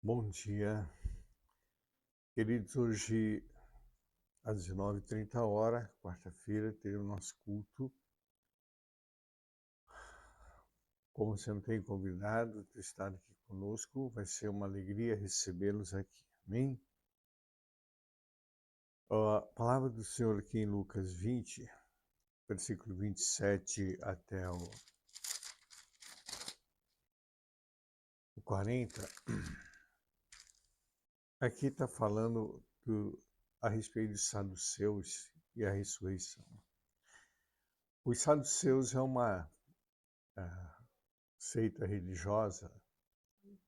Bom dia, queridos. Hoje, às 19h30, quarta-feira, teremos o nosso culto. Como você não tem convidado, ter estado aqui conosco, vai ser uma alegria recebê-los aqui. Amém? A palavra do Senhor aqui em Lucas 20, versículo 27 até o 40, aqui está falando a respeito dos saduceus e a ressurreição. Os saduceus é uma seita religiosa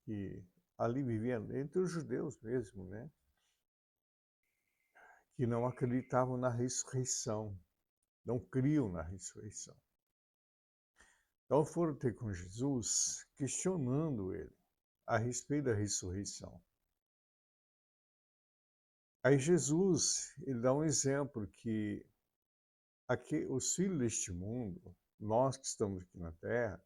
que ali vivia entre os judeus mesmo, né? Que não acreditavam na ressurreição, não criam na ressurreição. Então foram ter com Jesus, questionando ele a respeito da ressurreição. Aí Jesus, ele dá um exemplo que aqui, os filhos deste mundo, nós que estamos aqui na Terra,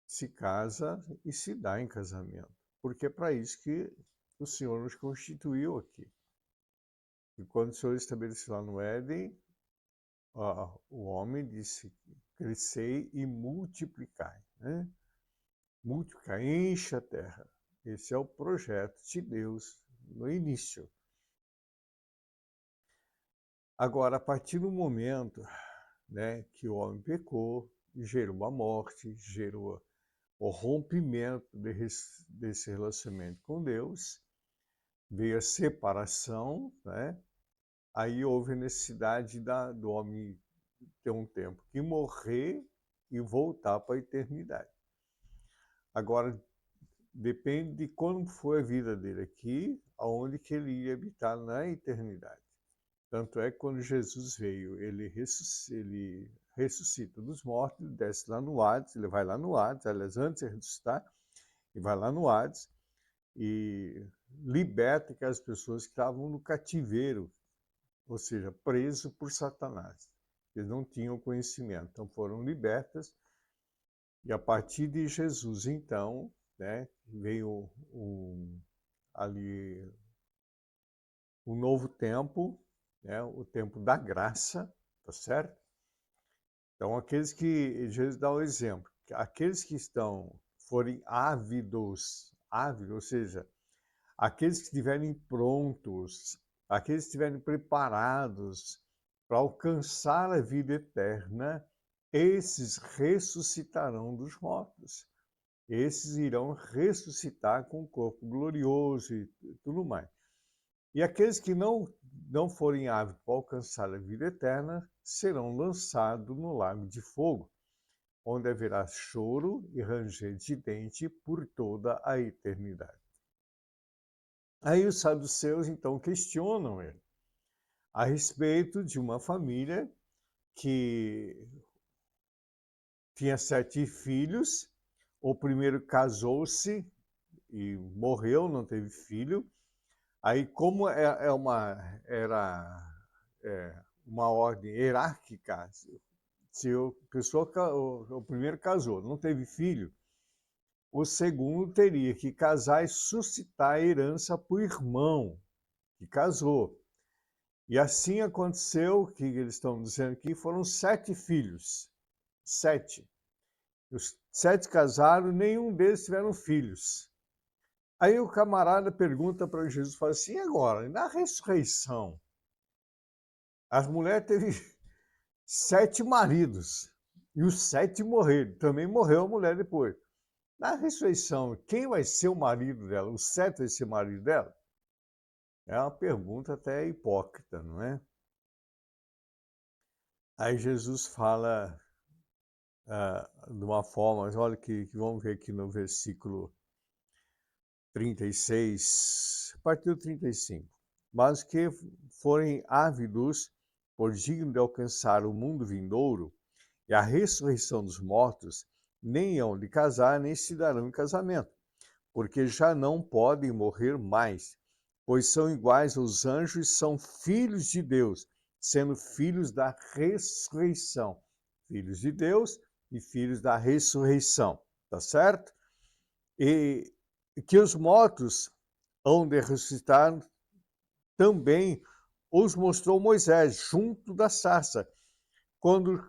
se casa e se dá em casamento, porque é para isso que o Senhor nos constituiu aqui. E quando o Senhor estabeleceu lá no Éden, o homem disse: crescei e multiplicai, né? Multiplicai, enche a terra. Esse é o projeto de Deus no início. Agora, a partir do momento, né, que o homem pecou, gerou a morte, gerou o rompimento desse relacionamento com Deus, veio a separação, né? Aí houve a necessidade do homem ter um tempo que morrer e voltar para a eternidade. Agora, depende de como foi a vida dele aqui, aonde que ele ia habitar na eternidade. Tanto é que quando Jesus veio, ele ressuscita dos mortos, ele desce lá no Hades, ele vai lá no Hades, aliás, antes de ressuscitar, ele vai lá no Hades e liberta aquelas pessoas que estavam no cativeiro, ou seja, presos por Satanás. Eles não tinham conhecimento, então foram libertas. E a partir de Jesus, então, né, veio ali um novo tempo, né, o tempo da graça, tá certo? Então, aqueles que, Jesus dá o exemplo, aqueles que forem ávidos, ou seja, aqueles que estiverem prontos, aqueles que estiverem preparados para alcançar a vida eterna, esses ressuscitarão dos mortos. Esses irão ressuscitar com o corpo glorioso e tudo mais. E aqueles que não forem ávidos para alcançar a vida eterna serão lançados no lago de fogo, onde haverá choro e ranger de dente por toda a eternidade. Aí os saduceus então questionam ele a respeito de uma família que tinha 7 filhos. O primeiro casou-se e morreu, não teve filho. Aí, como era uma ordem hierárquica, se o primeiro casou, não teve filho, o segundo teria que casar e suscitar a herança para o irmão que casou. E assim aconteceu, o que eles estão dizendo aqui, foram 7 filhos. 7. Os 7 casaram, nenhum deles tiveram filhos. Aí o camarada pergunta para Jesus, fala assim: e agora, na ressurreição, as mulheres teve 7 maridos, e os 7 morreram, também morreu a mulher depois. Na ressurreição, quem vai ser o marido dela? Os 7 vai ser o marido dela? É uma pergunta até hipócrita, não é? Aí Jesus fala de uma forma, mas olha que vamos ver aqui no versículo 36, a partir do 35. Mas que forem ávidos por digno de alcançar o mundo vindouro e a ressurreição dos mortos, nem hão de casar, nem se darão em casamento, porque já não podem morrer mais, pois são iguais aos anjos e são filhos de Deus, sendo filhos da ressurreição. Filhos de Deus e filhos da ressurreição, tá certo? E que os mortos hão de ressuscitar também os mostrou Moisés junto da sarça, quando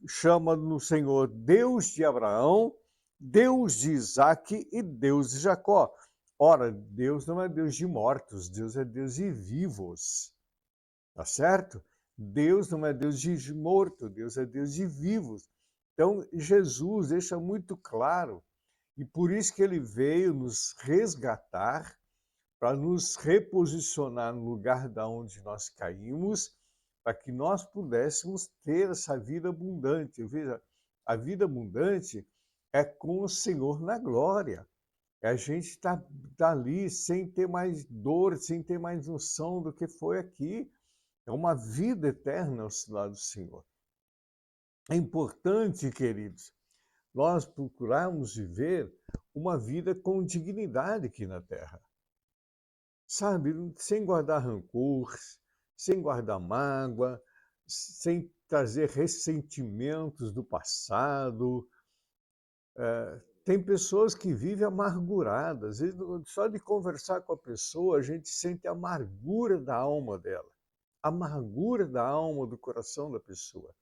chama no Senhor Deus de Abraão, Deus de Isaque e Deus de Jacó. Ora, Deus não é Deus de mortos, Deus é Deus de vivos, tá certo? Deus não é Deus de morto, Deus é Deus de vivos. Então, Jesus deixa muito claro, e por isso que ele veio nos resgatar, para nos reposicionar no lugar da onde nós caímos, para que nós pudéssemos ter essa vida abundante. Veja, a vida abundante é com o Senhor na glória. É a gente estar ali sem ter mais dor, sem ter mais noção do que foi aqui. É uma vida eterna ao lado do Senhor. É importante, queridos, nós procurarmos viver uma vida com dignidade aqui na Terra. Sabe, sem guardar rancor, sem guardar mágoa, sem trazer ressentimentos do passado. Tem pessoas que vivem amarguradas. Às vezes, só de conversar com a pessoa, a gente sente a amargura da alma dela, a amargura da alma, do coração da pessoa.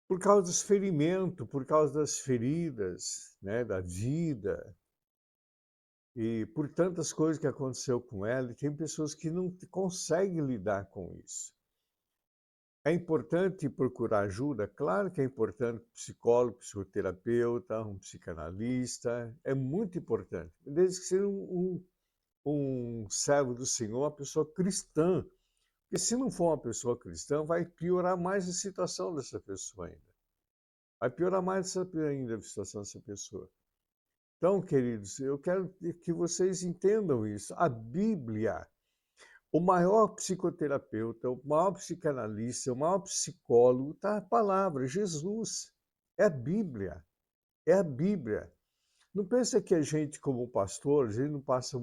Por causa dos ferimentos, por causa das feridas, né, da vida, e por tantas coisas que aconteceu com ela, e tem pessoas que não conseguem lidar com isso. É importante procurar ajuda? Claro que é importante, psicólogo, psicoterapeuta, um psicanalista, é muito importante, desde que seja um servo do Senhor, uma pessoa cristã, porque se não for uma pessoa cristã, vai piorar mais a situação dessa pessoa ainda. Vai piorar mais ainda a situação dessa pessoa. Então, queridos, eu quero que vocês entendam isso. A Bíblia, o maior psicoterapeuta, o maior psicanalista, o maior psicólogo, está a palavra, Jesus. É a Bíblia. É a Bíblia. Não pensa que a gente, como pastor, a gente não passa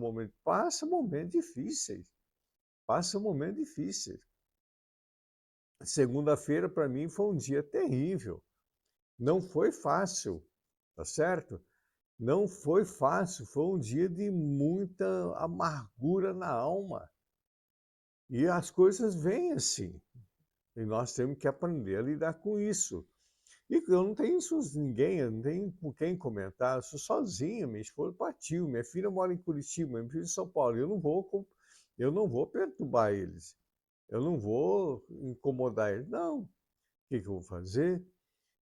momentos difíceis. Passa momentos difíceis. Segunda-feira, para mim, foi um dia terrível. Não foi fácil, tá certo? Não foi fácil, foi um dia de muita amargura na alma. E as coisas vêm assim. E nós temos que aprender a lidar com isso. E eu não tenho isso ninguém, eu não tenho com quem comentar, eu sou sozinho, minha esposa partiu, minha filha mora em Curitiba, minha filha em São Paulo. Eu não vou perturbar eles. Eu não vou incomodar eles. Não. O que eu vou fazer?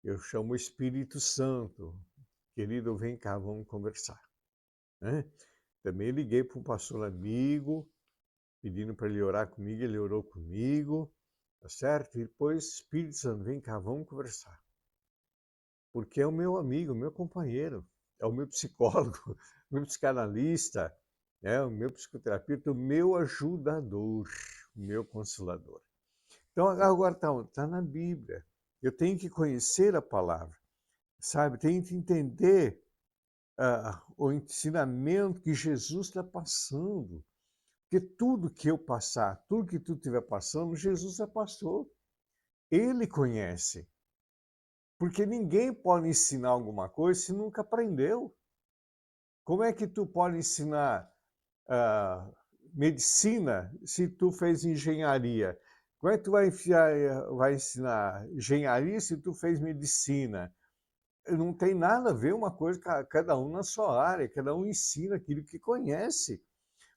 Eu chamo o Espírito Santo. Querido, vem cá, vamos conversar. Né? Também liguei para um pastor amigo, pedindo para ele orar comigo, ele orou comigo, tá certo? E depois, Espírito Santo, vem cá, vamos conversar. Porque é o meu amigo, o meu companheiro, é o meu psicólogo, meu psicanalista, o meu psicoterapeuta, o meu ajudador, o meu consolador. Então, agora está na Bíblia. Eu tenho que conhecer a palavra, sabe? Tenho que entender o ensinamento que Jesus está passando. Porque tudo que eu passar, tudo que tu estiver passando, Jesus já passou. Ele conhece. Porque ninguém pode ensinar alguma coisa se nunca aprendeu. Como é que tu pode ensinar medicina se tu fez engenharia? Como é que tu vai ensinar engenharia se tu fez medicina? Não tem nada a ver uma coisa, cada um na sua área, cada um ensina aquilo que conhece.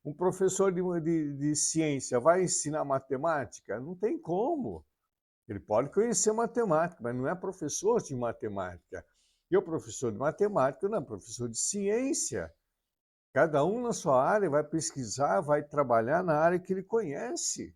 Um professor de ciência vai ensinar matemática? Não tem como. Ele pode conhecer matemática, mas não é professor de matemática. E o professor de matemática não é professor de ciência. Cada um na sua área vai pesquisar, vai trabalhar na área que ele conhece,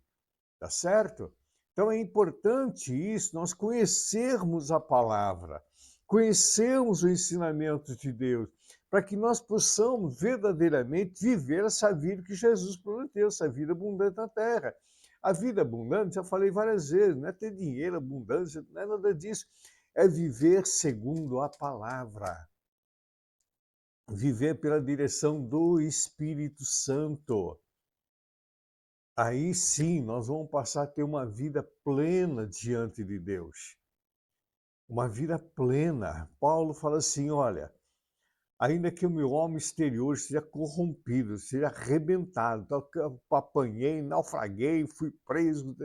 tá certo? Então é importante isso, nós conhecermos a palavra, conhecermos o ensinamento de Deus, para que nós possamos verdadeiramente viver essa vida que Jesus prometeu, essa vida abundante na terra. A vida abundante, já falei várias vezes, não é ter dinheiro, abundância, não é nada disso. É viver segundo a palavra. Viver pela direção do Espírito Santo. Aí sim, nós vamos passar a ter uma vida plena diante de Deus. Uma vida plena. Paulo fala assim, olha, ainda que o meu homem exterior seja corrompido, seja arrebentado, tal que eu apanhei, naufraguei, fui preso,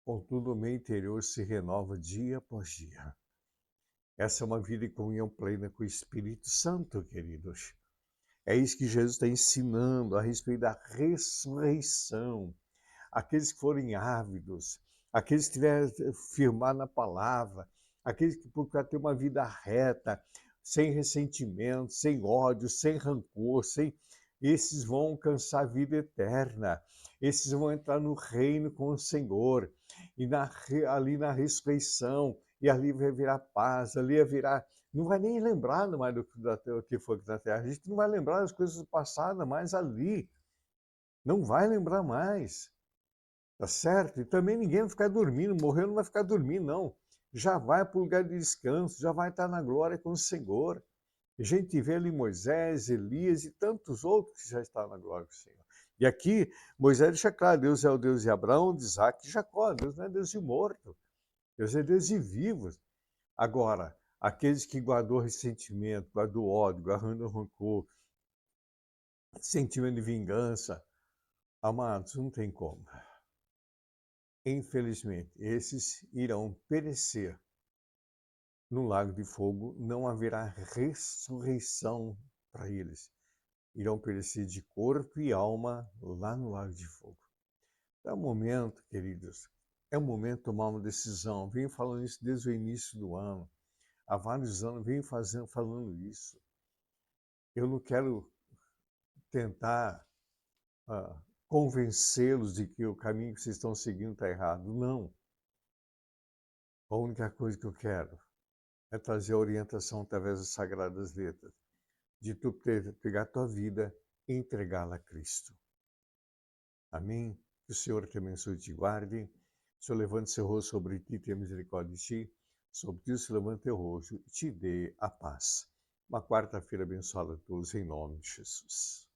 contudo o meu interior se renova dia após dia. Essa é uma vida em comunhão plena com o Espírito Santo, queridos. É isso que Jesus está ensinando a respeito da ressurreição. Aqueles que forem ávidos, aqueles que tiverem firmar na palavra, aqueles que procuram ter uma vida reta, sem ressentimento, sem ódio, sem rancor, esses vão alcançar a vida eterna. Esses vão entrar no reino com o Senhor. E ali na ressurreição, e ali vai virar paz, ali vai virar. Não vai nem lembrar mais do que foi aqui na terra. A gente não vai lembrar das coisas do passado mais ali. Não vai lembrar mais. Tá certo? E também ninguém vai ficar dormindo, morreu não vai ficar dormindo, não. Já vai para o lugar de descanso, já vai estar na glória com o Senhor. A gente vê ali Moisés, Elias e tantos outros que já estão na glória com o Senhor. E aqui, Moisés deixa claro, Deus é o Deus de Abraão, de Isaac e de Jacó. Deus não é Deus de morto, Deus é Deus de vivos. Agora, aqueles que guardou ressentimento, guardou ódio, guardou rancor, sentimento de vingança, amados, não tem como. Infelizmente, esses irão perecer no lago de fogo, não haverá ressurreição para eles. Irão perecer de corpo e alma lá no lago de fogo. É um momento, queridos, é um momento de tomar uma decisão. Venho falando isso desde o início do ano. Há vários anos venho falando isso. Eu não quero tentar convencê-los de que o caminho que vocês estão seguindo está errado. Não. A única coisa que eu quero é trazer a orientação através das Sagradas Letras, de tu pegar a tua vida e entregá-la a Cristo. Amém? Que o Senhor te abençoe e te guarde. O Senhor levante seu rosto sobre ti, tenha misericórdia de ti. Sobre ti se levante teu rosto e te dê a paz. Uma quarta-feira abençoada a todos, em nome de Jesus.